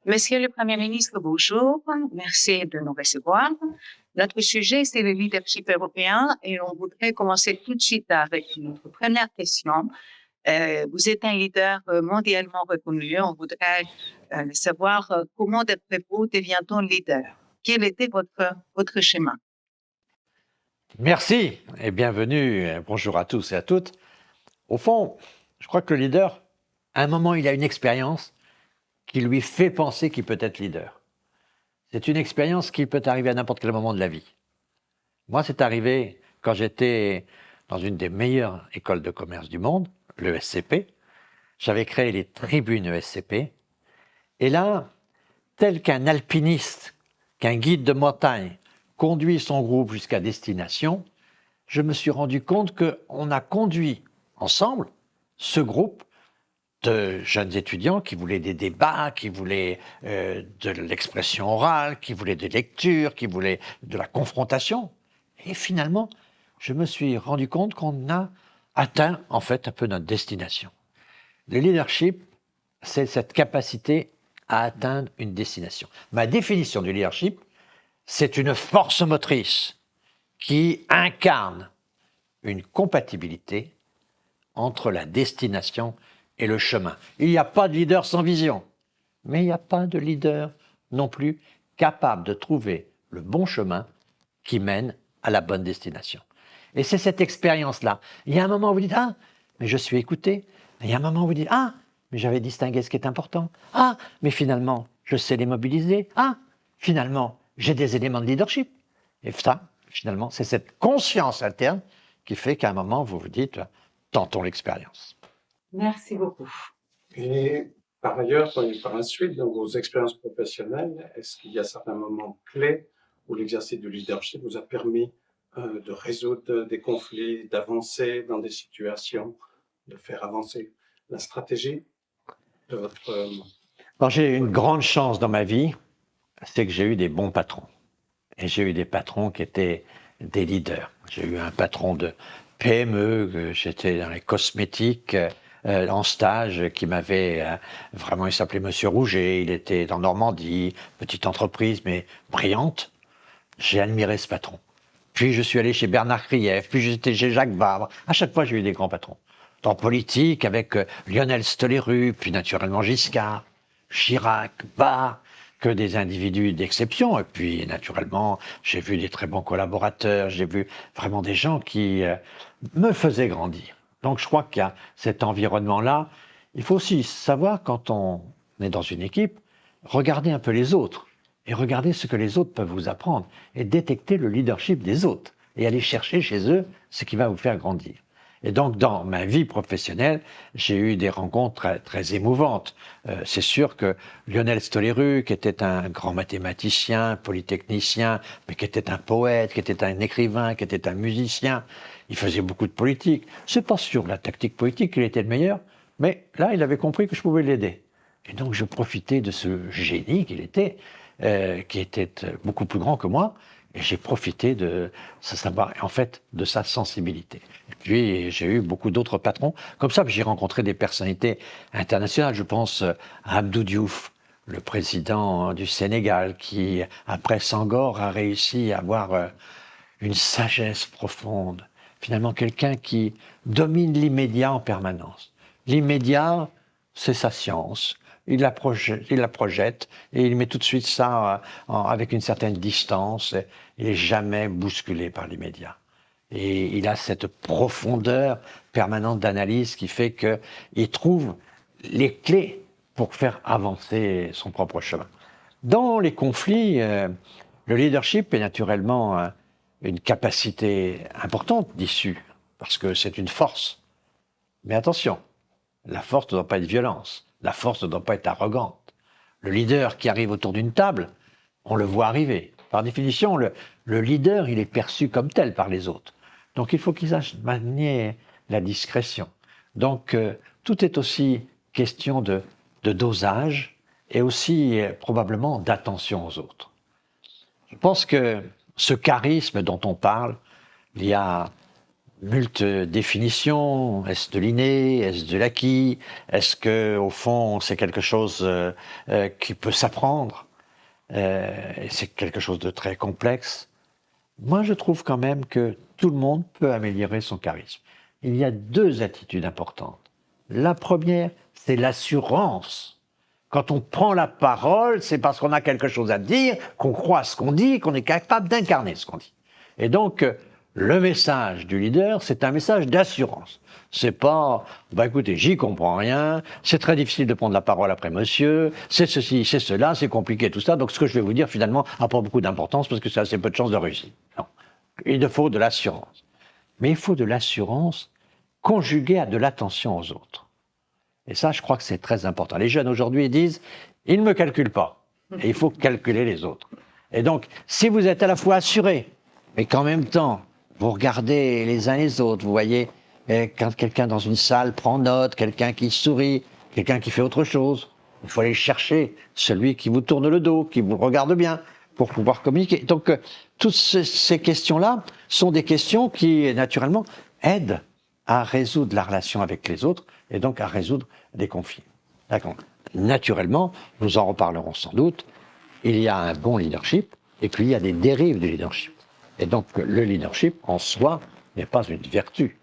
Monsieur le Premier ministre, bonjour. Merci de nous recevoir. Notre sujet, c'est le leadership européen et on voudrait commencer tout de suite avec notre première question. Vous êtes un leader mondialement reconnu. On voudrait savoir comment, d'après vous, devient-on leader? Quel était votre chemin? Merci et bienvenue. Bonjour à tous et à toutes. Au fond, je crois que le leader, à un moment, il a une expérience qui lui fait penser qu'il peut être leader. C'est une expérience qui peut arriver à n'importe quel moment de la vie. Moi, c'est arrivé quand j'étais dans une des meilleures écoles de commerce du monde, l'ESCP. J'avais créé les tribunes ESCP. Et là, tel qu'un alpiniste, qu'un guide de montagne conduit son groupe jusqu'à destination, je me suis rendu compte qu'on a conduit ensemble ce groupe de jeunes étudiants qui voulaient des débats, qui voulaient de l'expression orale, qui voulaient des lectures, qui voulaient de la confrontation. Et finalement, je me suis rendu compte qu'on a atteint en fait un peu notre destination. Le leadership, c'est cette capacité à atteindre une destination. Ma définition du leadership, c'est une force motrice qui incarne une compatibilité entre la destination et le chemin. Il n'y a pas de leader sans vision, mais il n'y a pas de leader non plus capable de trouver le bon chemin qui mène à la bonne destination. Et c'est cette expérience-là. Il y a un moment où vous dites « Ah, mais je suis écouté ». Il y a un moment où vous dites « Ah, mais j'avais distingué ce qui est important. Ah, mais finalement, je sais les mobiliser. Ah, finalement, j'ai des éléments de leadership. » Et ça, finalement, c'est cette conscience interne qui fait qu'à un moment, vous vous dites « Tentons l'expérience ». Merci beaucoup. Et par ailleurs, par la suite, dans vos expériences professionnelles, est-ce qu'il y a certains moments clés où l'exercice du leadership vous a permis de résoudre des conflits, d'avancer dans des situations, de faire avancer la stratégie de votre... Alors, j'ai eu une grande chance dans ma vie, c'est que j'ai eu des bons patrons. Et j'ai eu des patrons qui étaient des leaders. J'ai eu un patron de PME, j'étais dans les cosmétiques, en stage, qui m'avait vraiment, il s'appelait Monsieur Rouget, il était en Normandie, petite entreprise, mais brillante. J'ai admiré ce patron. Puis je suis allé chez Bernard Krief, puis j'étais chez Jacques Vabre. À chaque fois, j'ai eu des grands patrons. Dans politique, avec Lionel Stoléru, puis naturellement Giscard, Chirac, Barre, que des individus d'exception. Et puis, naturellement, j'ai vu des très bons collaborateurs, j'ai vu vraiment des gens qui me faisaient grandir. Donc, je crois qu'il y a cet environnement-là. Il faut aussi savoir, quand on est dans une équipe, regarder un peu les autres et regarder ce que les autres peuvent vous apprendre et détecter le leadership des autres et aller chercher chez eux ce qui va vous faire grandir. Et donc, dans ma vie professionnelle, j'ai eu des rencontres très, très émouvantes. C'est sûr que Lionel Stoléru, qui était un grand mathématicien, polytechnicien, mais qui était un poète, qui était un écrivain, qui était un musicien, il faisait beaucoup de politique. C'est pas sur la tactique politique qu'il était le meilleur, mais là, il avait compris que je pouvais l'aider. Et donc, je profitais de ce génie qu'il était, qui était beaucoup plus grand que moi, et j'ai profité de sa savoir, en fait, de sa sensibilité. Et puis, j'ai eu beaucoup d'autres patrons. Comme ça, j'ai rencontré des personnalités internationales. Je pense à Abdou Diouf, le président du Sénégal, qui, après Senghor, a réussi à avoir une sagesse profonde. Finalement, quelqu'un qui domine l'immédiat en permanence. L'immédiat, c'est sa science. Il la projette et il met tout de suite ça avec une certaine distance. Il n'est jamais bousculé par l'immédiat. Et il a cette profondeur permanente d'analyse qui fait qu'il trouve les clés pour faire avancer son propre chemin. Dans les conflits, le leadership est naturellement une capacité importante d'issue, parce que c'est une force. Mais attention, la force ne doit pas être violence. La force ne doit pas être arrogante. Le leader qui arrive autour d'une table, on le voit arriver. Par définition, le leader, il est perçu comme tel par les autres. Donc il faut qu'il sache manier la discrétion. Donc tout est aussi question de dosage et aussi probablement d'attention aux autres. Je pense que ce charisme dont on parle, il y a Multe définitions. Est-ce de l'inné? Est-ce de l'acquis? Est-ce que, au fond, c'est quelque chose qui peut s'apprendre? Et c'est quelque chose de très complexe. Moi, je trouve quand même que tout le monde peut améliorer son charisme. Il y a deux attitudes importantes. La première, c'est l'assurance. Quand on prend la parole, c'est parce qu'on a quelque chose à dire, qu'on croit ce qu'on dit, qu'on est capable d'incarner ce qu'on dit. Et donc, le message du leader, c'est un message d'assurance. C'est pas, bah écoutez, j'y comprends rien, c'est très difficile de prendre la parole après monsieur, c'est ceci, c'est cela, c'est compliqué tout ça, donc ce que je vais vous dire finalement n'a pas beaucoup d'importance parce que ça a assez peu de chances de réussir. Non. Il faut de l'assurance. Mais il faut de l'assurance conjuguée à de l'attention aux autres. Et ça, je crois que c'est très important. Les jeunes aujourd'hui disent, ils ne me calculent pas. Et il faut calculer les autres. Et donc, si vous êtes à la fois assuré, mais qu'en même temps, vous regardez les uns les autres, vous voyez, quand quelqu'un dans une salle prend note, quelqu'un qui sourit, quelqu'un qui fait autre chose, il faut aller chercher celui qui vous tourne le dos, qui vous regarde bien, pour pouvoir communiquer. Donc, toutes ces questions-là sont des questions qui, naturellement, aident à résoudre la relation avec les autres et donc à résoudre des conflits. D'accord. Naturellement, nous en reparlerons sans doute, il y a un bon leadership et puis il y a des dérives du leadership. Et donc le leadership en soi n'est pas une vertu.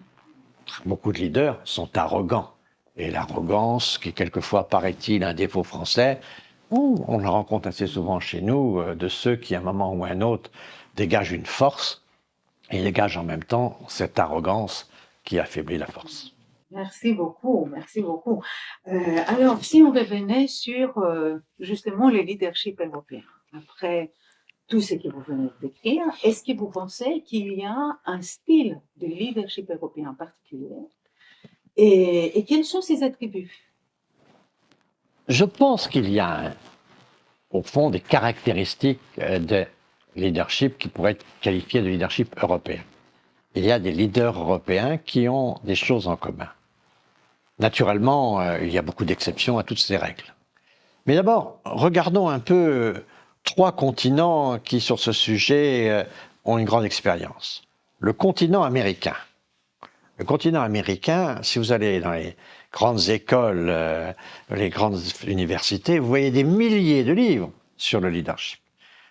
Beaucoup de leaders sont arrogants. Et l'arrogance, qui quelquefois paraît-il un défaut français, on le rencontre assez souvent chez nous, de ceux qui à un moment ou à un autre dégagent une force et dégagent en même temps cette arrogance qui affaiblit la force. Merci beaucoup, merci beaucoup. Alors, si on revenait sur justement le leadership européen, après tout ce que vous venez de décrire, est-ce que vous pensez qu'il y a un style de leadership européen en particulier et quels sont ses attributs? Je pense qu'il y a, au fond, des caractéristiques de leadership qui pourraient être qualifiées de leadership européen. Il y a des leaders européens qui ont des choses en commun. Naturellement, il y a beaucoup d'exceptions à toutes ces règles. Mais d'abord, regardons un peu trois continents qui, sur ce sujet, ont une grande expérience. Le continent américain. Le continent américain, si vous allez dans les grandes écoles, les grandes universités, vous voyez des milliers de livres sur le leadership.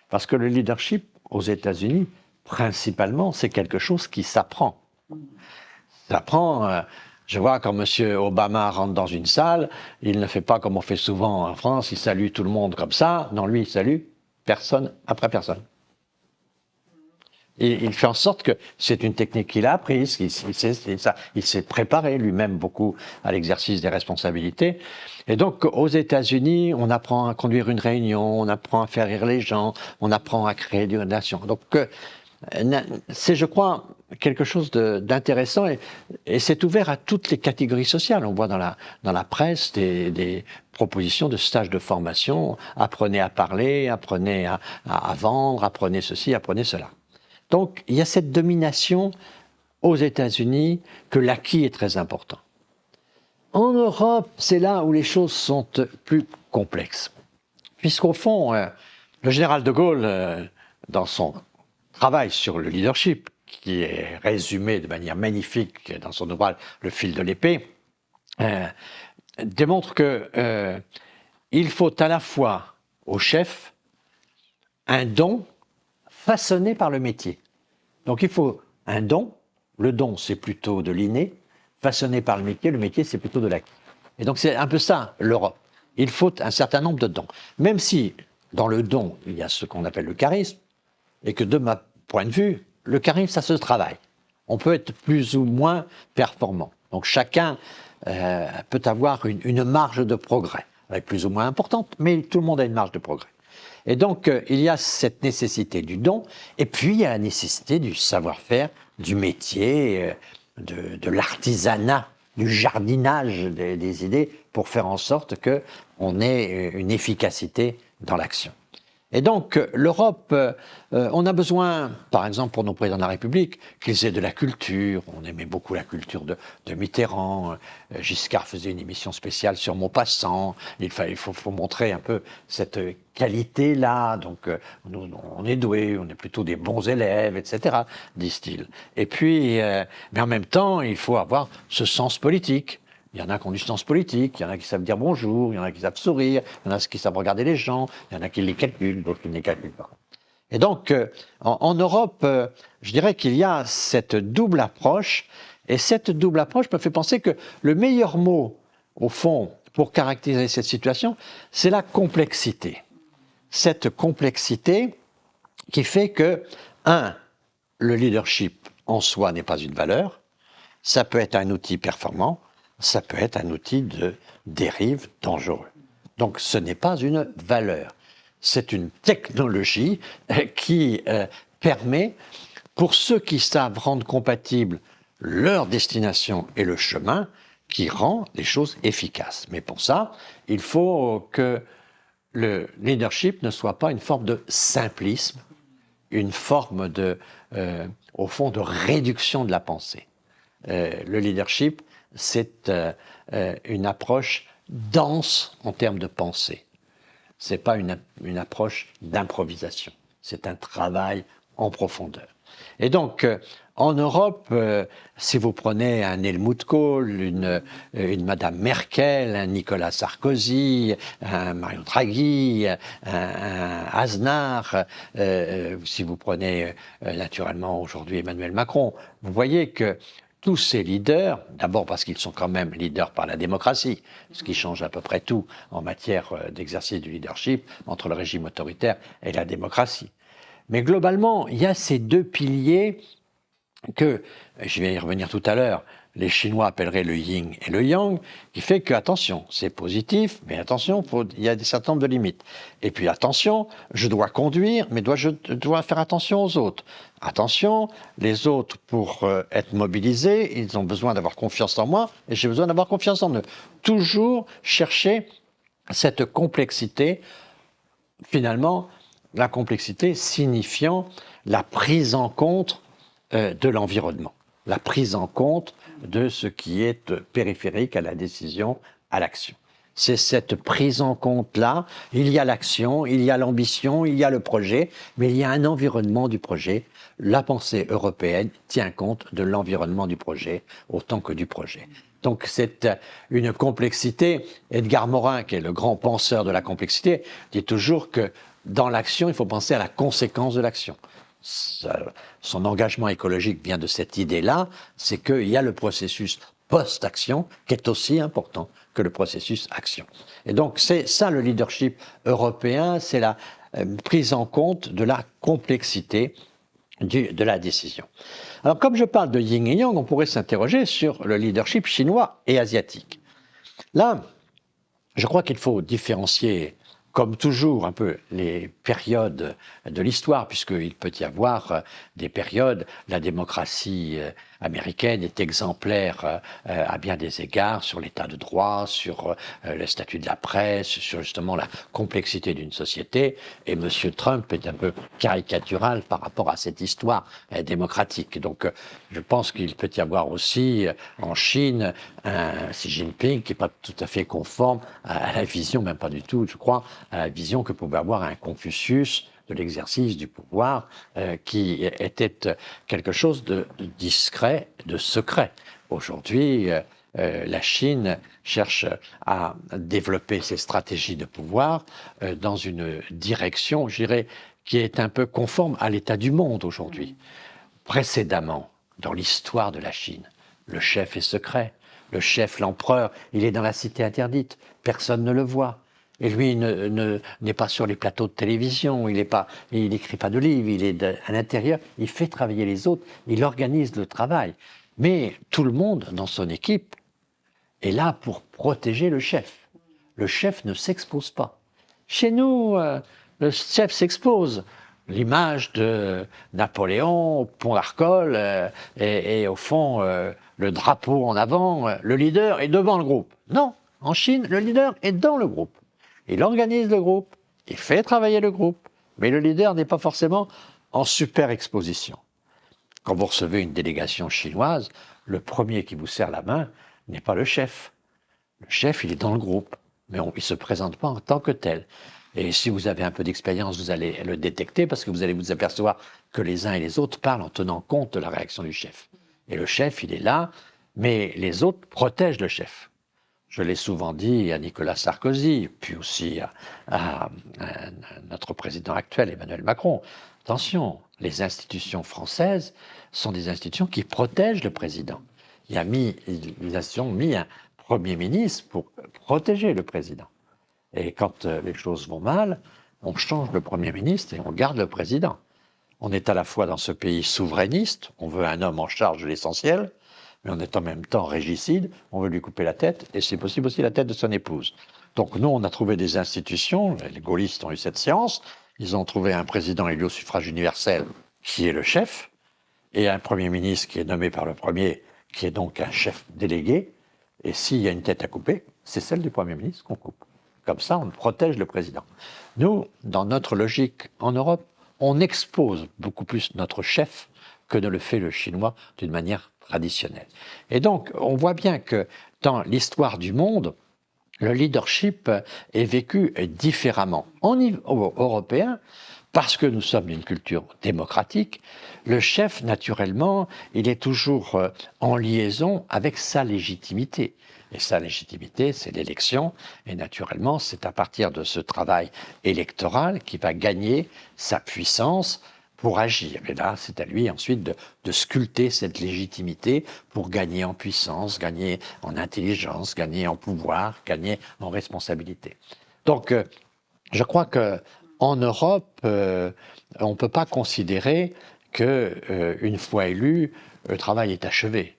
Parce que le leadership, aux États-Unis, principalement, c'est quelque chose qui s'apprend. Ça s'apprend. Je vois quand M. Obama rentre dans une salle, il ne fait pas comme on fait souvent en France, il salue tout le monde comme ça. Non, lui, il salue personne après personne. Il fait en sorte que c'est une technique qu'il a apprise, il s'est préparé lui-même beaucoup à l'exercice des responsabilités. Et donc, aux États-Unis, on apprend à conduire une réunion, on apprend à faire rire les gens, on apprend à créer des relations. Donc, c'est, je crois, quelque chose d'intéressant et c'est ouvert à toutes les catégories sociales. On voit dans la presse des propositions de stages de formation. Apprenez à parler, apprenez à vendre, apprenez ceci, apprenez cela. Donc, il y a cette domination aux États-Unis que l'acquis est très important. En Europe, c'est là où les choses sont plus complexes. Puisqu'au fond, le général de Gaulle, dans son travail sur le leadership, qui est résumé de manière magnifique dans son ouvrage « Le fil de l'épée », démontre que il faut à la fois au chef un don façonné par le métier. Donc il faut un don, le don c'est plutôt de l'inné, façonné par le métier c'est plutôt de l'acquis. Et donc c'est un peu ça l'Europe. Il faut un certain nombre de dons. Même si dans le don il y a ce qu'on appelle le charisme, et que de ma point de vue, le charisme ça se travaille. On peut être plus ou moins performant. Donc chacun peut avoir une marge de progrès, avec plus ou moins importante, mais tout le monde a une marge de progrès. Et donc, il y a cette nécessité du don, et puis il y a la nécessité du savoir-faire, du métier, de l'artisanat, du jardinage des idées, pour faire en sorte qu'on ait une efficacité dans l'action. Et donc, l'Europe, on a besoin, par exemple, pour nos présidents de la République, qu'ils aient de la culture. On aimait beaucoup la culture de Mitterrand. Giscard faisait une émission spéciale sur Maupassant. Il faut montrer un peu cette qualité-là. Donc, nous, on est doués, on est plutôt des bons élèves, etc., disent-ils. Et puis, mais en même temps, il faut avoir ce sens politique. Il y en a qui ont du sens politique, il y en a qui savent dire bonjour, il y en a qui savent sourire, il y en a qui savent regarder les gens, il y en a qui les calculent, d'autres qui ne les calculent pas. Et donc, en Europe, je dirais qu'il y a cette double approche, et cette double approche me fait penser que le meilleur mot, au fond, pour caractériser cette situation, c'est la complexité. Cette complexité qui fait que, le leadership en soi n'est pas une valeur, ça peut être un outil performant, ça peut être un outil de dérive dangereux. Donc ce n'est pas une valeur, c'est une technologie qui permet, pour ceux qui savent rendre compatibles leur destination et le chemin, qui rend les choses efficaces. Mais pour ça, il faut que le leadership ne soit pas une forme de simplisme, une forme de, au fond, de réduction de la pensée. Le leadership, c'est une approche dense en termes de pensée. Ce n'est pas une approche d'improvisation. C'est un travail en profondeur. Et donc, en Europe, si vous prenez un Helmut Kohl, une Madame Merkel, un Nicolas Sarkozy, un Mario Draghi, un Aznar, si vous prenez naturellement aujourd'hui Emmanuel Macron, vous voyez que tous ces leaders, d'abord parce qu'ils sont quand même leaders par la démocratie, ce qui change à peu près tout en matière d'exercice du leadership entre le régime autoritaire et la démocratie. Mais globalement, il y a ces deux piliers que, je vais y revenir tout à l'heure, les Chinois appelleraient le yin et le yang, qui fait que, attention, c'est positif, mais attention, il y a des certain nombre de limites. Et puis, attention, je dois conduire, mais je dois faire attention aux autres. Attention, les autres, pour être mobilisés, ils ont besoin d'avoir confiance en moi, et j'ai besoin d'avoir confiance en eux. Toujours chercher cette complexité, finalement, la complexité signifiant la prise en compte de l'environnement, la prise en compte de ce qui est périphérique à la décision, à l'action. C'est cette prise en compte-là, il y a l'action, il y a l'ambition, il y a le projet, mais il y a un environnement du projet. La pensée européenne tient compte de l'environnement du projet autant que du projet. Donc c'est une complexité. Edgar Morin, qui est le grand penseur de la complexité, dit toujours que dans l'action, il faut penser à la conséquence de l'action. Son engagement écologique vient de cette idée-là, c'est qu'il y a le processus post-action qui est aussi important que le processus action. Et donc c'est ça le leadership européen, c'est la prise en compte de la complexité de la décision. Alors comme je parle de yin et yang, on pourrait s'interroger sur le leadership chinois et asiatique. Là, je crois qu'il faut différencier, comme toujours, un peu les périodes de l'histoire, puisqu'il peut y avoir des périodes, la démocratie américaine est exemplaire à bien des égards sur l'état de droit, sur le statut de la presse, sur justement la complexité d'une société, et M. Trump est un peu caricatural par rapport à cette histoire démocratique. Donc je pense qu'il peut y avoir aussi en Chine un Xi Jinping qui n'est pas tout à fait conforme à la vision, même pas du tout, je crois, à la vision que pouvait avoir un Confucius de l'exercice du pouvoir, qui était quelque chose de discret, de secret. Aujourd'hui, la Chine cherche à développer ses stratégies de pouvoir dans une direction, je dirais, qui est un peu conforme à l'état du monde aujourd'hui. Précédemment, dans l'histoire de la Chine, le chef est secret. Le chef, l'empereur, il est dans la cité interdite. Personne ne le voit. Et lui n'est pas sur les plateaux de télévision, il n'écrit pas de livres, il est à l'intérieur, il fait travailler les autres, il organise le travail. Mais tout le monde dans son équipe est là pour protéger le chef. Le chef ne s'expose pas. Chez nous, le chef s'expose. L'image de Napoléon au pont d'Arcole et au fond, le drapeau en avant, le leader est devant le groupe. Non, en Chine, le leader est dans le groupe. Il organise le groupe, il fait travailler le groupe, Mais le leader n'est pas forcément en super exposition. Quand vous recevez une délégation chinoise, le premier qui vous serre la main n'est pas le chef. Le chef, il est dans le groupe, mais il ne se présente pas en tant que tel. Et si vous avez un peu d'expérience, vous allez le détecter parce que vous allez vous apercevoir que les uns et les autres parlent en tenant compte de la réaction du chef. Et le chef, il est là, mais les autres protègent le chef. Je l'ai souvent dit à Nicolas Sarkozy, puis aussi à notre président actuel, Emmanuel Macron. Attention, les institutions françaises sont des institutions qui protègent le président. Les institutions ont mis un Premier ministre pour protéger le président. Et quand les choses vont mal, on change le Premier ministre et on garde le président. On est à la fois dans ce pays souverainiste, on veut un homme en charge de l'essentiel, mais on est en même temps régicide, on veut lui couper la tête, et c'est possible aussi la tête de son épouse. Donc nous, on a trouvé des institutions, les gaullistes ont eu cette science, ils ont trouvé un président élu au suffrage universel qui est le chef, et un Premier ministre qui est nommé par le Premier, qui est donc un chef délégué, et s'il y a une tête à couper, c'est celle du Premier ministre qu'on coupe. Comme ça, on protège le président. Nous, dans notre logique en Europe, on expose beaucoup plus notre chef que ne le fait le Chinois d'une manière traditionnelle. Et donc, on voit bien que dans l'histoire du monde, le leadership est vécu différemment. Au niveau européen, parce que nous sommes une culture démocratique, le chef, naturellement, il est toujours en liaison avec sa légitimité. Et sa légitimité, c'est l'élection. Et naturellement, c'est à partir de ce travail électoral qu'il va gagner sa puissance pour agir. Et là, c'est à lui ensuite de sculpter cette légitimité pour gagner en puissance, gagner en intelligence, gagner en pouvoir, gagner en responsabilité. Donc, je crois qu'en Europe, on ne peut pas considérer qu'une fois élu, le travail est achevé.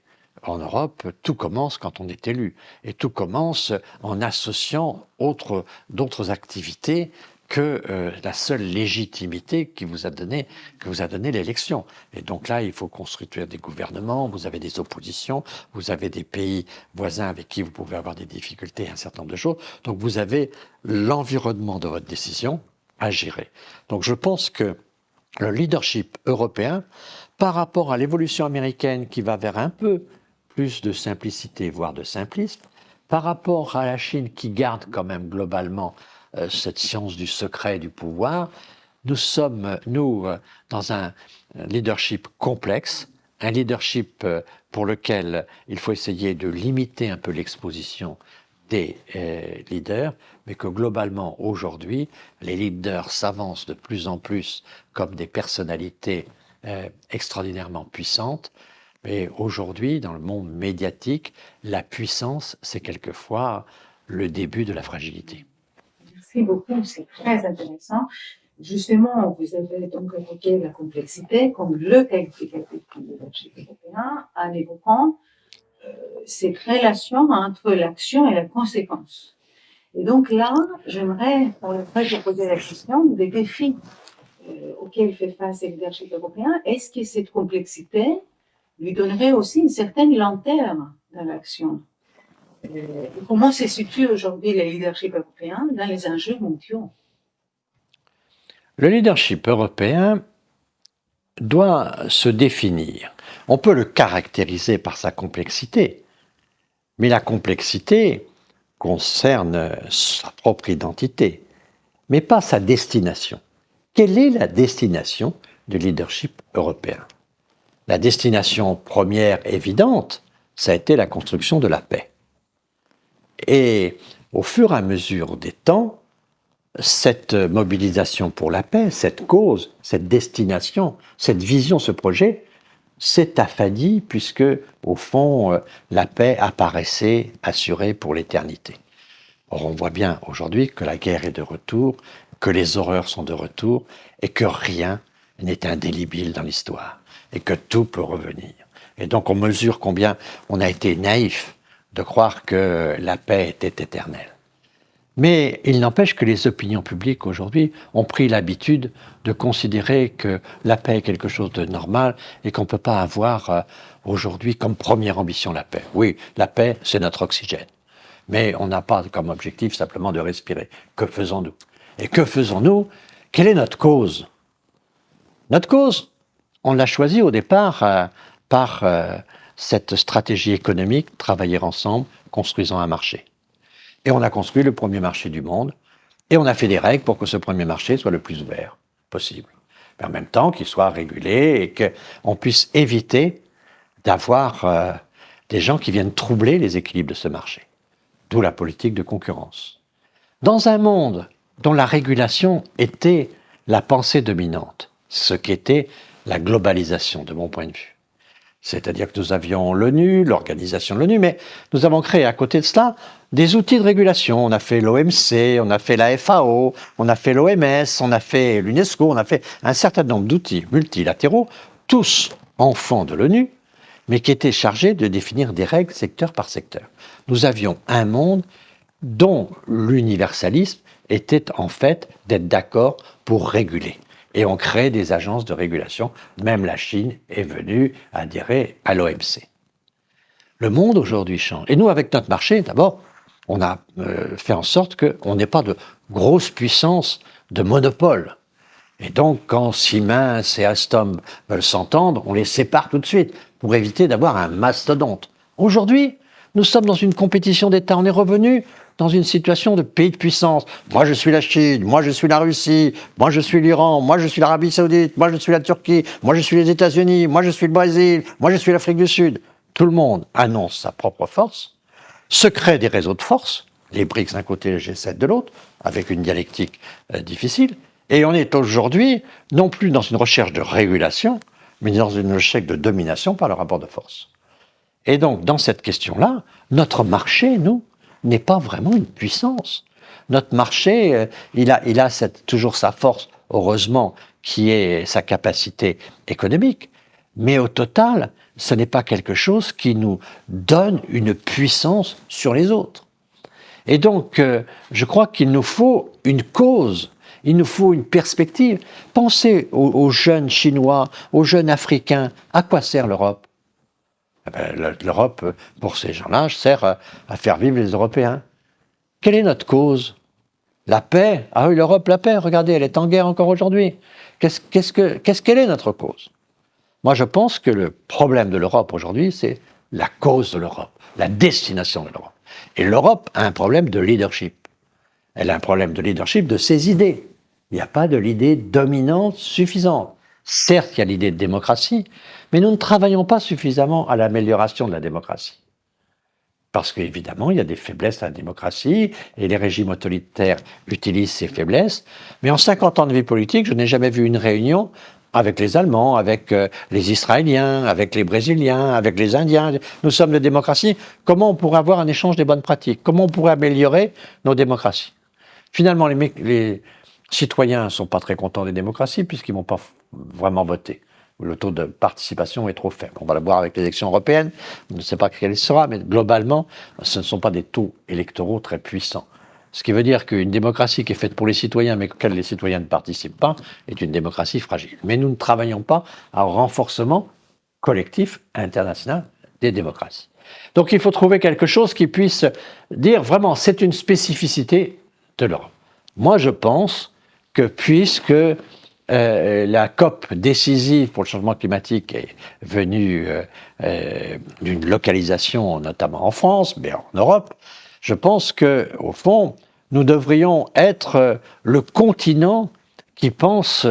En Europe, tout commence quand on est élu. Et tout commence en associant d'autres activités que la seule légitimité que vous a donné l'élection. Et donc là, il faut construire des gouvernements, vous avez des oppositions, vous avez des pays voisins avec qui vous pouvez avoir des difficultés, un certain nombre de choses. Donc vous avez l'environnement de votre décision à gérer. Donc je pense que le leadership européen, par rapport à l'évolution américaine qui va vers un peu plus de simplicité, voire de simplisme, par rapport à la Chine qui garde quand même globalement cette science du secret du pouvoir, nous sommes, dans un leadership complexe, un leadership pour lequel il faut essayer de limiter un peu l'exposition des leaders, mais que globalement, aujourd'hui, les leaders s'avancent de plus en plus comme des personnalités extraordinairement puissantes. Mais aujourd'hui, dans le monde médiatique, la puissance, c'est quelquefois le début de la fragilité. Merci beaucoup, c'est très intéressant. Justement, vous avez donc évoqué la complexité comme le qualificatif du leadership européen en évoquant cette relation entre l'action et la conséquence. Et donc là, j'aimerais, pour le fait, vous poser la question des défis auxquels fait face le leadership européen. Est-ce que cette complexité lui donnerait aussi une certaine lenteur dans l'action? Comment se situe aujourd'hui le leadership européen dans les enjeux mondiaux? Le leadership européen doit se définir. On peut le caractériser par sa complexité, mais la complexité concerne sa propre identité, mais pas sa destination. Quelle est la destination du leadership européen? La destination première évidente, ça a été la construction de la paix. Et au fur et à mesure des temps, cette mobilisation pour la paix, cette cause, cette destination, cette vision, ce projet, s'est affadi puisque, au fond, la paix apparaissait assurée pour l'éternité. Or, on voit bien aujourd'hui que la guerre est de retour, que les horreurs sont de retour et que rien n'est indélébile dans l'histoire et que tout peut revenir. Et donc, on mesure combien on a été naïf de croire que la paix était éternelle. Mais il n'empêche que les opinions publiques aujourd'hui ont pris l'habitude de considérer que la paix est quelque chose de normal et qu'on ne peut pas avoir aujourd'hui comme première ambition la paix. Oui, la paix, c'est notre oxygène. Mais on n'a pas comme objectif simplement de respirer. Que faisons-nous? Et que faisons-nous quelle est notre cause? Notre cause, on l'a choisie au départ par cette stratégie économique, travailler ensemble, construisant un marché. Et on a construit le premier marché du monde, et on a fait des règles pour que ce premier marché soit le plus ouvert possible. Mais en même temps, qu'il soit régulé et qu'on puisse éviter d'avoir des gens qui viennent troubler les équilibres de ce marché. D'où la politique de concurrence. Dans un monde dont la régulation était la pensée dominante, ce qu'était la globalisation de mon point de vue. C'est-à-dire que nous avions l'ONU, l'organisation de l'ONU, mais nous avons créé à côté de cela des outils de régulation. On a fait l'OMC, on a fait la FAO, on a fait l'OMS, on a fait l'UNESCO, on a fait un certain nombre d'outils multilatéraux, tous enfants de l'ONU, mais qui étaient chargés de définir des règles secteur par secteur. Nous avions un monde dont l'universalisme était en fait d'être d'accord pour réguler. Et on crée des agences de régulation. Même la Chine est venue adhérer à l'OMC. Le monde aujourd'hui change. Et nous, avec notre marché, d'abord, on a fait en sorte qu'on n'ait pas de grosse puissance de monopole. Et donc, quand Siemens et Alstom veulent s'entendre, on les sépare tout de suite pour éviter d'avoir un mastodonte. Aujourd'hui, nous sommes dans une compétition d'État. On est revenu dans une situation de pays de puissance. Moi, je suis la Chine, moi, je suis la Russie, moi, je suis l'Iran, moi, je suis l'Arabie Saoudite, moi, je suis la Turquie, moi, je suis les États-Unis, moi, je suis le Brésil, moi, je suis l'Afrique du Sud. Tout le monde annonce sa propre force, se crée des réseaux de force, les BRICS d'un côté et le G7 de l'autre, avec une dialectique difficile. Et on est aujourd'hui non plus dans une recherche de régulation, mais dans une recherche de domination par le rapport de force. Et donc, dans cette question-là, notre marché, nous, n'est pas vraiment une puissance. Notre marché, il a toujours sa force, heureusement, qui est sa capacité économique. Mais au total, ce n'est pas quelque chose qui nous donne une puissance sur les autres. Et donc, je crois qu'il nous faut une cause, il nous faut une perspective. Pensez aux jeunes Chinois, aux jeunes Africains. À quoi sert l'Europe ? L'Europe, pour ces gens-là, sert à faire vivre les Européens. Quelle est notre cause? La paix? Ah oui, l'Europe, la paix, regardez, elle est en guerre encore aujourd'hui. Quelle est notre cause? Moi, je pense que le problème de l'Europe aujourd'hui, c'est la cause de l'Europe, la destination de l'Europe. Et l'Europe a un problème de leadership. Elle a un problème de leadership de ses idées. Il n'y a pas de l'idée dominante suffisante. Certes, il y a l'idée de démocratie, mais nous ne travaillons pas suffisamment à l'amélioration de la démocratie. Parce qu'évidemment, il y a des faiblesses à la démocratie, et les régimes autoritaires utilisent ces faiblesses. Mais en 50 ans de vie politique, je n'ai jamais vu une réunion avec les Allemands, avec les Israéliens, avec les Brésiliens, avec les Indiens. Nous sommes de démocratie. Comment on pourrait avoir un échange des bonnes pratiques? Comment on pourrait améliorer nos démocraties? Finalement, les citoyens ne sont pas très contents des démocraties puisqu'ils ne vont pas vraiment voter. Le taux de participation est trop faible. On va le voir avec les élections européennes. On ne sait pas quelle sera, mais globalement, ce ne sont pas des taux électoraux très puissants. Ce qui veut dire qu'une démocratie qui est faite pour les citoyens, mais auquel les citoyens ne participent pas, est une démocratie fragile. Mais nous ne travaillons pas à un renforcement collectif international des démocraties. Donc il faut trouver quelque chose qui puisse dire vraiment, c'est une spécificité de l'Europe. Moi, je pense que puisque la COP décisive pour le changement climatique est venue d'une localisation notamment en France, mais en Europe, je pense qu'au fond, nous devrions être le continent qui pense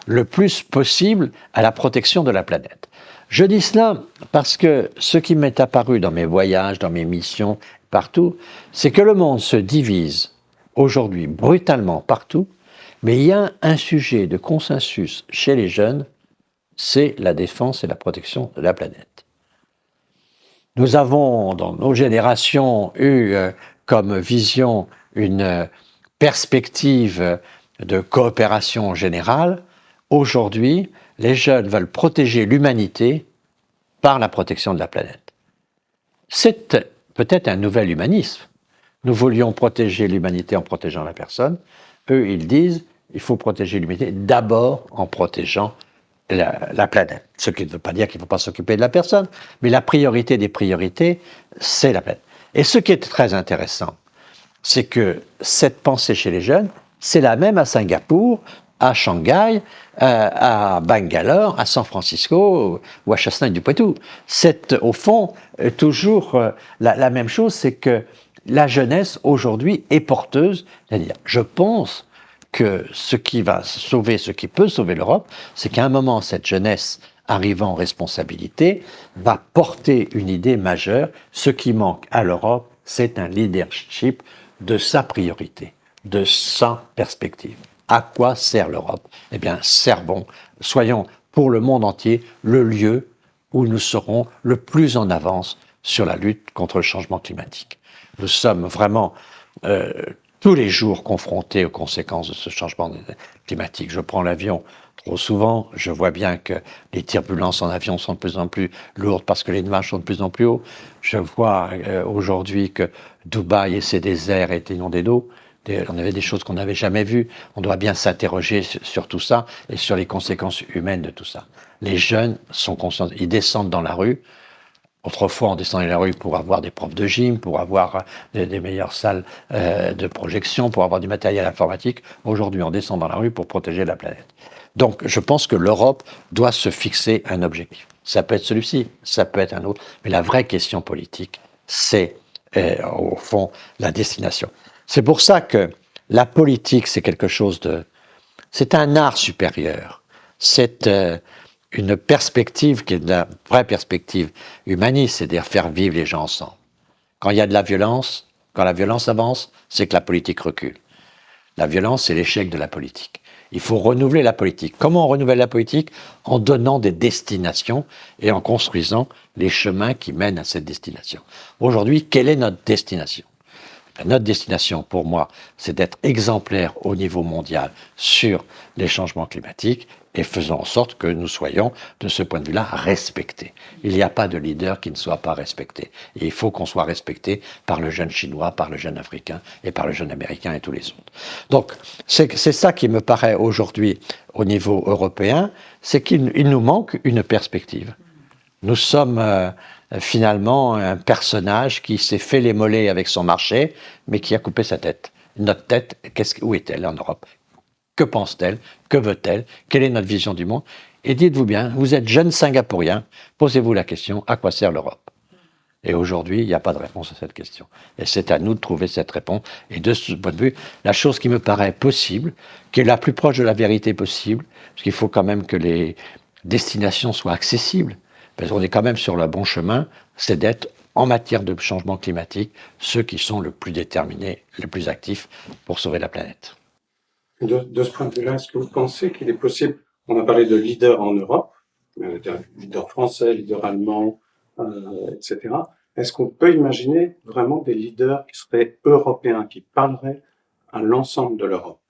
le plus possible à la protection de la planète. Je dis cela parce que ce qui m'est apparu dans mes voyages, dans mes missions, partout, c'est que le monde se divise aujourd'hui brutalement partout, mais il y a un sujet de consensus chez les jeunes, c'est la défense et la protection de la planète. Nous avons, dans nos générations, eu comme vision une perspective de coopération générale. Aujourd'hui, les jeunes veulent protéger l'humanité par la protection de la planète. C'est peut-être un nouvel humanisme. Nous voulions protéger l'humanité en protégeant la personne. Eux, ils disent il faut protéger l'humanité d'abord en protégeant la planète. Ce qui ne veut pas dire qu'il ne faut pas s'occuper de la personne, mais la priorité des priorités, c'est la planète. Et ce qui est très intéressant, c'est que cette pensée chez les jeunes, c'est la même à Singapour à Shanghai, à Bangalore, à San Francisco ou à Chasseneuil-du-Poitou. C'est au fond toujours la même chose, c'est que la jeunesse aujourd'hui est porteuse. C'est-à-dire, je pense que ce qui va sauver, ce qui peut sauver l'Europe, c'est qu'à un moment, cette jeunesse arrivant en responsabilité va porter une idée majeure. Ce qui manque à l'Europe, c'est un leadership de sa priorité, de sa perspective. À quoi sert l'Europe? Eh bien, soyons pour le monde entier le lieu où nous serons le plus en avance sur la lutte contre le changement climatique. Nous sommes vraiment tous les jours confrontés aux conséquences de ce changement climatique. Je prends l'avion trop souvent, je vois bien que les turbulences en avion sont de plus en plus lourdes parce que les nuages sont de plus en plus hauts. Je vois aujourd'hui que Dubaï et ses déserts étaient inondés d'eau. On avait des choses qu'on n'avait jamais vues. On doit bien s'interroger sur tout ça et sur les conséquences humaines de tout ça. Les jeunes sont conscients, ils descendent dans la rue. Autrefois, on descendait dans la rue pour avoir des profs de gym, pour avoir des meilleures salles de projection, pour avoir du matériel informatique. Aujourd'hui, on descend dans la rue pour protéger la planète. Donc, je pense que l'Europe doit se fixer un objectif. Ça peut être celui-ci, ça peut être un autre. Mais la vraie question politique, c'est, au fond, la destination. C'est pour ça que la politique, c'est quelque chose de... C'est un art supérieur. C'est une perspective qui est la vraie perspective humaniste, c'est-à-dire faire vivre les gens ensemble. Quand il y a de la violence, quand la violence avance, c'est que la politique recule. La violence, c'est l'échec de la politique. Il faut renouveler la politique. Comment on renouvelle la politique? En donnant des destinations et en construisant les chemins qui mènent à cette destination. Aujourd'hui, quelle est notre destination? Notre destination, pour moi, c'est d'être exemplaire au niveau mondial sur les changements climatiques et faisons en sorte que nous soyons, de ce point de vue-là, respectés. Il n'y a pas de leader qui ne soit pas respecté. Et il faut qu'on soit respecté par le jeune chinois, par le jeune africain et par le jeune américain et tous les autres. Donc, c'est ça qui me paraît aujourd'hui au niveau européen, c'est qu'il nous manque une perspective. Nous sommes finalement un personnage qui s'est fait les mollets avec son marché, mais qui a coupé sa tête. Notre tête, où est-elle en Europe? Que pense-t-elle? Que veut-elle? Quelle est notre vision du monde? Et dites-vous bien, vous êtes jeune Singapourien, posez-vous la question, à quoi sert l'Europe? Et aujourd'hui, il n'y a pas de réponse à cette question. Et c'est à nous de trouver cette réponse. Et de ce point de vue, la chose qui me paraît possible, qui est la plus proche de la vérité possible, parce qu'il faut quand même que les destinations soient accessibles, parce qu'on est quand même sur le bon chemin, c'est d'être, en matière de changement climatique, ceux qui sont le plus déterminés, les plus actifs pour sauver la planète. De ce point de vue-là, est-ce que vous pensez qu'il est possible, on a parlé de leaders en Europe, leaders français, leaders allemands, etc. Est-ce qu'on peut imaginer vraiment des leaders qui seraient européens, qui parleraient à l'ensemble de l'Europe?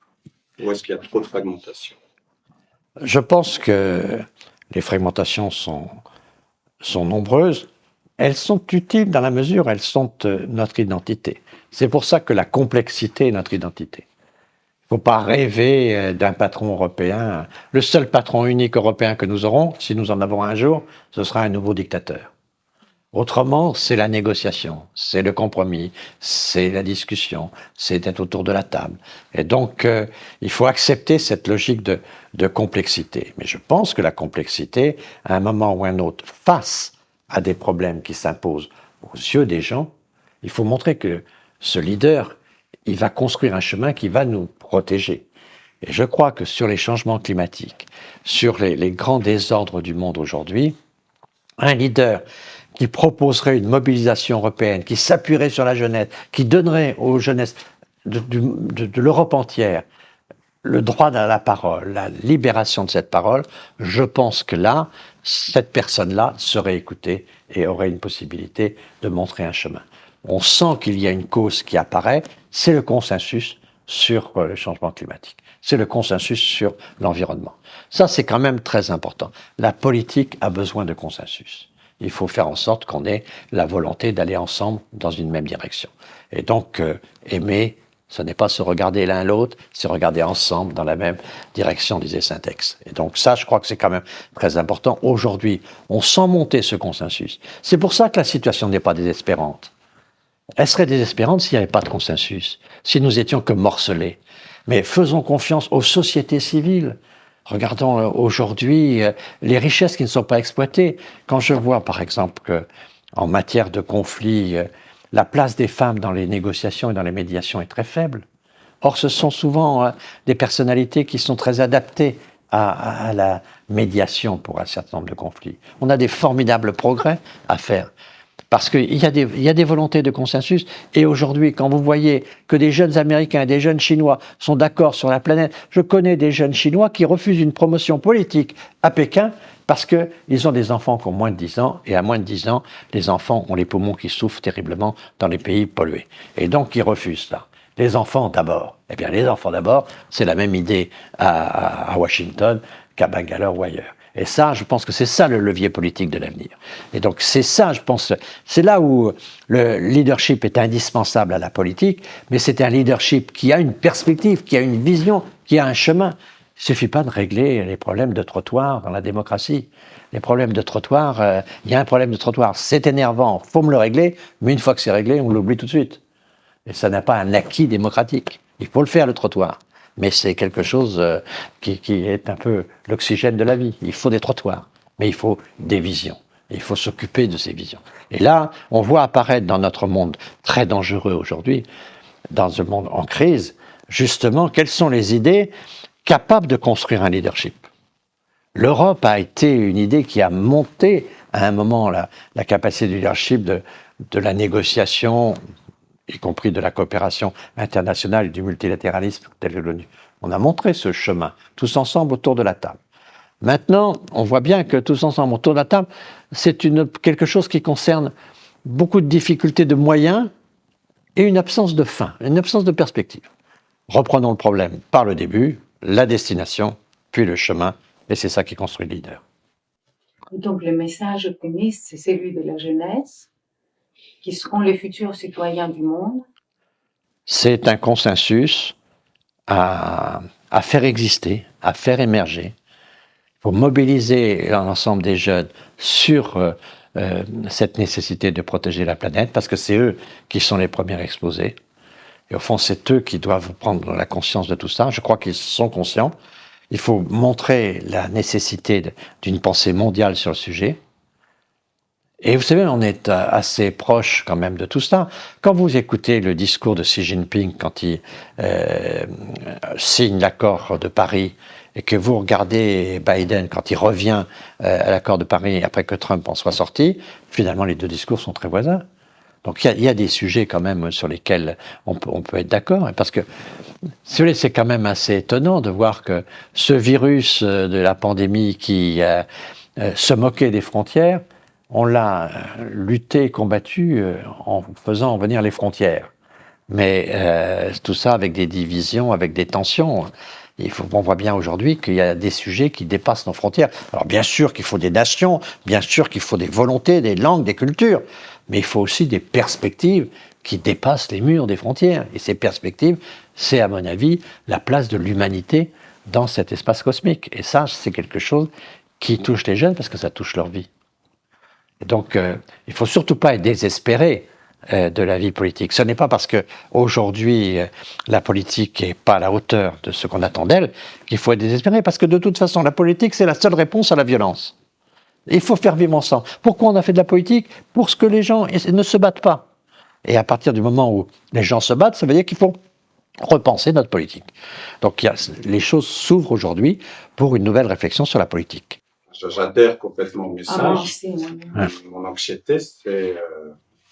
Ou est-ce qu'il y a trop de fragmentation? Je pense que les fragmentations sont nombreuses. Elles sont utiles dans la mesure où elles sont notre identité. C'est pour ça que la complexité est notre identité. Il ne faut pas rêver d'un patron européen. Le seul patron unique européen que nous aurons, si nous en avons un jour, ce sera un nouveau dictateur. Autrement, c'est la négociation, c'est le compromis, c'est la discussion, c'est d'être autour de la table. Et donc, il faut accepter cette logique de complexité. Mais je pense que la complexité, à un moment ou à un autre, face à des problèmes qui s'imposent aux yeux des gens, il faut montrer que ce leader, il va construire un chemin qui va nous protéger. Et je crois que sur les changements climatiques, sur les grands désordres du monde aujourd'hui, un leader qui proposerait une mobilisation européenne, qui s'appuierait sur la jeunesse, qui donnerait aux jeunesses de l'Europe entière le droit à la parole, la libération de cette parole, je pense que là, cette personne-là serait écoutée et aurait une possibilité de montrer un chemin. On sent qu'il y a une cause qui apparaît, c'est le consensus sur le changement climatique. C'est le consensus sur l'environnement. Ça, c'est quand même très important. La politique a besoin de consensus. Il faut faire en sorte qu'on ait la volonté d'aller ensemble dans une même direction. Et donc, aimer, ce n'est pas se regarder l'un l'autre, c'est regarder ensemble dans la même direction, disait Saint-Ex. Et donc ça, je crois que c'est quand même très important. Aujourd'hui, on sent monter ce consensus. C'est pour ça que la situation n'est pas désespérante. Elle serait désespérante s'il n'y avait pas de consensus, si nous étions que morcelés. Mais faisons confiance aux sociétés civiles. Regardons aujourd'hui les richesses qui ne sont pas exploitées. Quand je vois, par exemple, qu'en matière de conflit, la place des femmes dans les négociations et dans les médiations est très faible. Or, ce sont souvent des personnalités qui sont très adaptées à la médiation pour un certain nombre de conflits. On a des formidables progrès à faire. Parce qu'il y a des volontés de consensus. Et aujourd'hui, quand vous voyez que des jeunes Américains et des jeunes Chinois sont d'accord sur la planète, je connais des jeunes Chinois qui refusent une promotion politique à Pékin parce qu'ils ont des enfants qui ont moins de 10 ans, et à moins de 10 ans, les enfants ont les poumons qui souffrent terriblement dans les pays pollués. Et donc, ils refusent ça. Les enfants d'abord. Eh bien, les enfants d'abord, c'est la même idée à Washington qu'à Bangalore ou ailleurs. Et ça, je pense que c'est ça le levier politique de l'avenir. Et donc, c'est ça, je pense, c'est là où le leadership est indispensable à la politique, mais c'est un leadership qui a une perspective, qui a une vision, qui a un chemin. Il ne suffit pas de régler les problèmes de trottoir dans la démocratie. Les problèmes de trottoir, il y a un problème de trottoir, c'est énervant, il faut me le régler, mais une fois que c'est réglé, on l'oublie tout de suite. Et ça n'a pas un acquis démocratique. Il faut le faire, le trottoir. Mais c'est quelque chose qui est un peu l'oxygène de la vie. Il faut des trottoirs, mais il faut des visions. Il faut s'occuper de ces visions. Et là, on voit apparaître dans notre monde très dangereux aujourd'hui, dans un monde en crise, justement, quelles sont les idées capables de construire un leadership. L'Europe a été une idée qui a monté à un moment la capacité du leadership de la négociation, y compris de la coopération internationale et du multilatéralisme tel que l'ONU. On a montré ce chemin, tous ensemble autour de la table. Maintenant, on voit bien que tous ensemble autour de la table, c'est quelque chose qui concerne beaucoup de difficultés de moyens et une absence de fin, une absence de perspective. Reprenons le problème par le début, la destination, puis le chemin, et c'est ça qui construit le leader. Donc, le message optimiste, c'est celui de la jeunesse, qui seront les futurs citoyens du monde. C'est un consensus à faire exister, à faire émerger. Il faut mobiliser l'ensemble des jeunes sur cette nécessité de protéger la planète, parce que c'est eux qui sont les premiers exposés. Et au fond, c'est eux qui doivent prendre la conscience de tout ça. Je crois qu'ils sont conscients. Il faut montrer la nécessité d'une pensée mondiale sur le sujet. Et vous savez, on est assez proche quand même de tout ça. Quand vous écoutez le discours de Xi Jinping quand il signe l'accord de Paris, et que vous regardez Biden quand il revient à l'accord de Paris après que Trump en soit sorti, finalement les deux discours sont très voisins. Donc il y a des sujets quand même sur lesquels on peut être d'accord, parce que c'est quand même assez étonnant de voir que ce virus de la pandémie qui se moquait des frontières, on l'a lutté, combattu en faisant venir les frontières. Mais tout ça avec des divisions, avec des tensions. On voit bien aujourd'hui qu'il y a des sujets qui dépassent nos frontières. Alors bien sûr qu'il faut des nations, bien sûr qu'il faut des volontés, des langues, des cultures, mais il faut aussi des perspectives qui dépassent les murs des frontières. Et ces perspectives, c'est à mon avis la place de l'humanité dans cet espace cosmique. Et ça, c'est quelque chose qui touche les jeunes parce que ça touche leur vie. Et donc, il ne faut surtout pas être désespéré de la vie politique. Ce n'est pas parce qu'aujourd'hui, la politique n'est pas à la hauteur de ce qu'on attend d'elle qu'il faut être désespéré, parce que de toute façon, la politique, c'est la seule réponse à la violence. Il faut faire vivre ensemble. Pourquoi on a fait de la politique? Pour ce que les gens ne se battent pas. Et à partir du moment où les gens se battent, ça veut dire qu'il faut repenser notre politique. Donc les choses s'ouvrent aujourd'hui pour une nouvelle réflexion sur la politique. J'adhère complètement au message. Ah, merci. Mon anxiété, c'est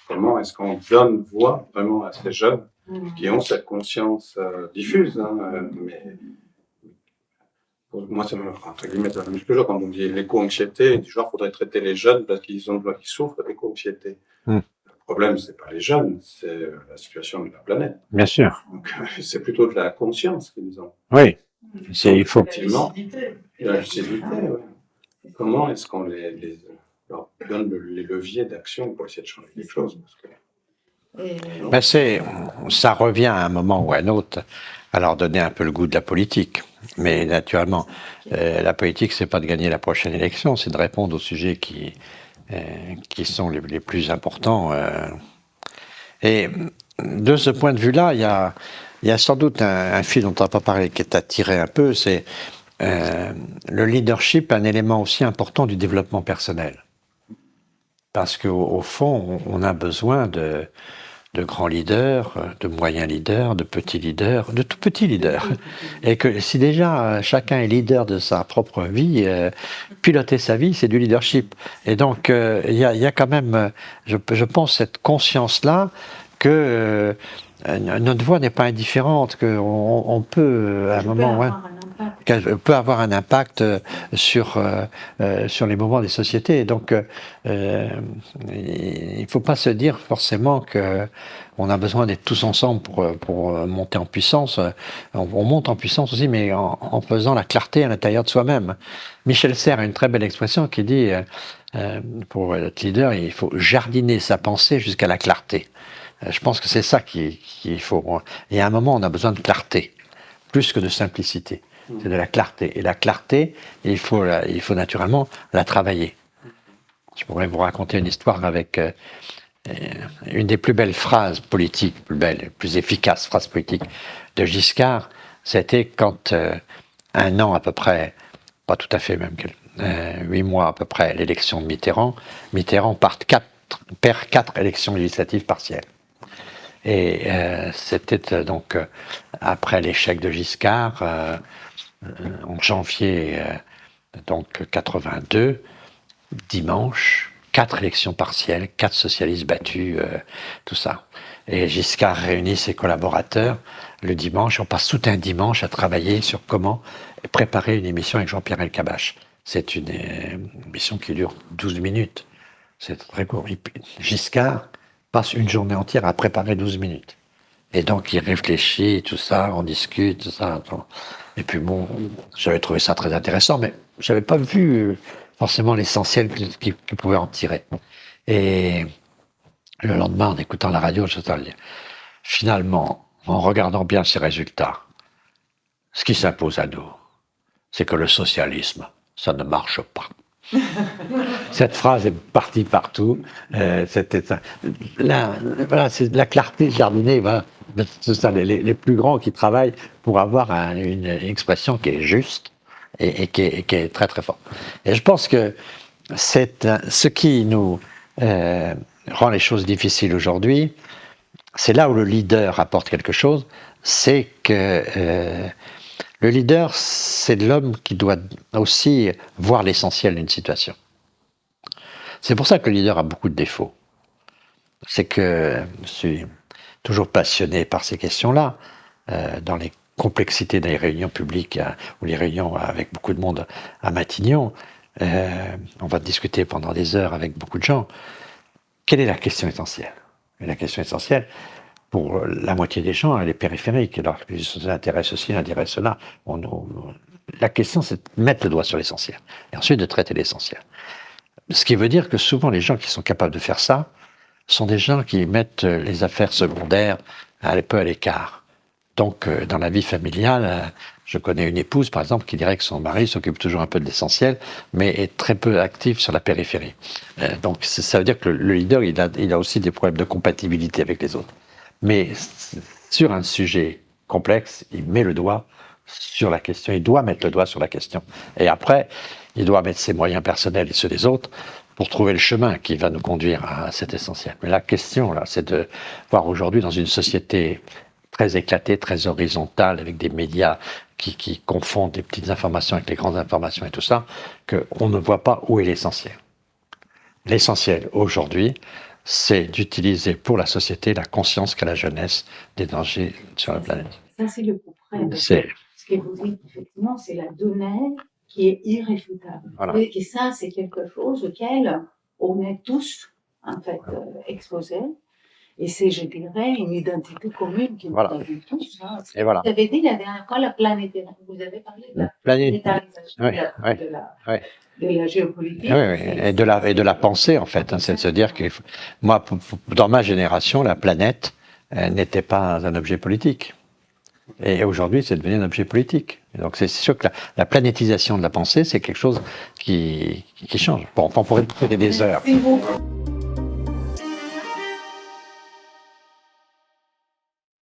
comment est-ce qu'on donne voix vraiment à ces jeunes qui ont cette conscience diffuse. Mais pour moi, c'est entre guillemets la même chose quand on dit l'éco-anxiété, du genre, il faudrait traiter les jeunes parce qu'ils souffrent d'éco-anxiété. Le problème, c'est pas les jeunes, c'est la situation de la planète. Bien sûr. Donc, c'est plutôt de la conscience qu'ils ont. Oui. Il faut. Effectivement. La lucidité, oui. Comment est-ce qu'on leur donne les leviers d'action pour essayer de changer quelque chose? Parce que... ça revient à un moment ou à un autre à leur donner un peu le goût de la politique. Mais naturellement, la politique, c'est pas de gagner la prochaine élection, c'est de répondre aux sujets qui sont les plus importants. Et de ce point de vue-là, il y a Il y a sans doute un fil dont on n'a pas parlé qui est attiré un peu, c'est le leadership, un élément aussi important du développement personnel. Parce qu'au fond, on a besoin de grands leaders, de moyens leaders, de petits leaders, de tout petits leaders. Et que si déjà chacun est leader de sa propre vie, piloter sa vie, c'est du leadership. Et donc, il y a quand même, je pense, cette conscience-là que notre voix n'est pas indifférente, qu'on peut, à un moment, peut avoir un impact sur les mouvements des sociétés. Et donc, il ne faut pas se dire forcément qu'on a besoin d'être tous ensemble pour monter en puissance. On monte en puissance aussi, mais en faisant la clarté à l'intérieur de soi-même. Michel Serres a une très belle expression qui dit, pour être leader, il faut jardiner sa pensée jusqu'à la clarté. Je pense que c'est ça qu'il faut. Et à un moment, on a besoin de clarté, plus que de simplicité. C'est de la clarté. Et la clarté, il faut naturellement la travailler. Je pourrais vous raconter une histoire avec une des plus belles phrases politiques, plus efficaces phrases politiques de Giscard. C'était quand, un an à peu près, pas tout à fait même, 8 mois à peu près, l'élection de Mitterrand perd 4 élections législatives partielles. Et c'était donc après l'échec de Giscard, en janvier donc 82, dimanche, 4 élections partielles, 4 socialistes battus, tout ça. Et Giscard réunit ses collaborateurs le dimanche. On passe tout un dimanche à travailler sur comment préparer une émission avec Jean-Pierre Elkabbach. C'est une émission qui dure 12 minutes. C'est très court. Giscard passe une journée entière à préparer 12 minutes. Et donc, il réfléchit, tout ça, on discute, tout ça. Et puis bon, j'avais trouvé ça très intéressant, mais je n'avais pas vu forcément l'essentiel qu'il pouvait en tirer. Et le lendemain, en écoutant la radio, je me suis dit, finalement, en regardant bien ces résultats, ce qui s'impose à nous, c'est que le socialisme, ça ne marche pas. Cette phrase est partie partout. C'était ça. Voilà, c'est la clarté jardinée. Voilà. C'est ça, les plus grands qui travaillent pour avoir une expression qui est juste et qui est très très forte. Et je pense que ce qui nous rend les choses difficiles aujourd'hui, c'est là où le leader apporte quelque chose, c'est que le leader, c'est l'homme qui doit aussi voir l'essentiel d'une situation. C'est pour ça que le leader a beaucoup de défauts. C'est que je suis toujours passionné par ces questions-là, dans les complexités des réunions publiques ou les réunions avec beaucoup de monde à Matignon. On va discuter pendant des heures avec beaucoup de gens. Quelle est la question essentielle? Et la question essentielle, pour la moitié des gens, elle est périphérique. Alors, ça intéresse ceci, ça intéresse cela. La question, c'est de mettre le doigt sur l'essentiel. Et ensuite, de traiter l'essentiel. Ce qui veut dire que souvent, les gens qui sont capables de faire ça sont des gens qui mettent les affaires secondaires un peu à l'écart. Donc, dans la vie familiale, je connais une épouse, par exemple, qui dirait que son mari s'occupe toujours un peu de l'essentiel, mais est très peu actif sur la périphérie. Donc, ça veut dire que le leader, il a aussi des problèmes de compatibilité avec les autres. Mais sur un sujet complexe, il met le doigt sur la question, il doit mettre le doigt sur la question. Et après, il doit mettre ses moyens personnels et ceux des autres pour trouver le chemin qui va nous conduire à cet essentiel. Mais la question, là, c'est de voir aujourd'hui dans une société très éclatée, très horizontale, avec des médias qui confondent les petites informations avec les grandes informations et tout ça, qu'on ne voit pas où est l'essentiel. L'essentiel aujourd'hui, c'est d'utiliser pour la société la conscience qu'a la jeunesse des dangers sur la planète. Ça, c'est le coup près. Ce que vous dites, effectivement, c'est la donnée qui est irréfutable. Voilà. Et ça, c'est quelque chose auquel on est tous, en fait, exposés. Et c'est, je dirais, une identité commune qui nous donne tous. Hein. Et voilà. Vous avez dit la dernière fois la planétarisation. Vous avez parlé de la planétarisation de la géopolitique. Oui, et de la pensée, en fait. Hein, c'est de se dire que moi, dans ma génération, la planète n'était pas un objet politique. Et aujourd'hui, c'est devenu un objet politique. Et donc, c'est sûr que la planétisation de la pensée, c'est quelque chose qui change. Bon, on pourrait parler des heures. Merci beaucoup.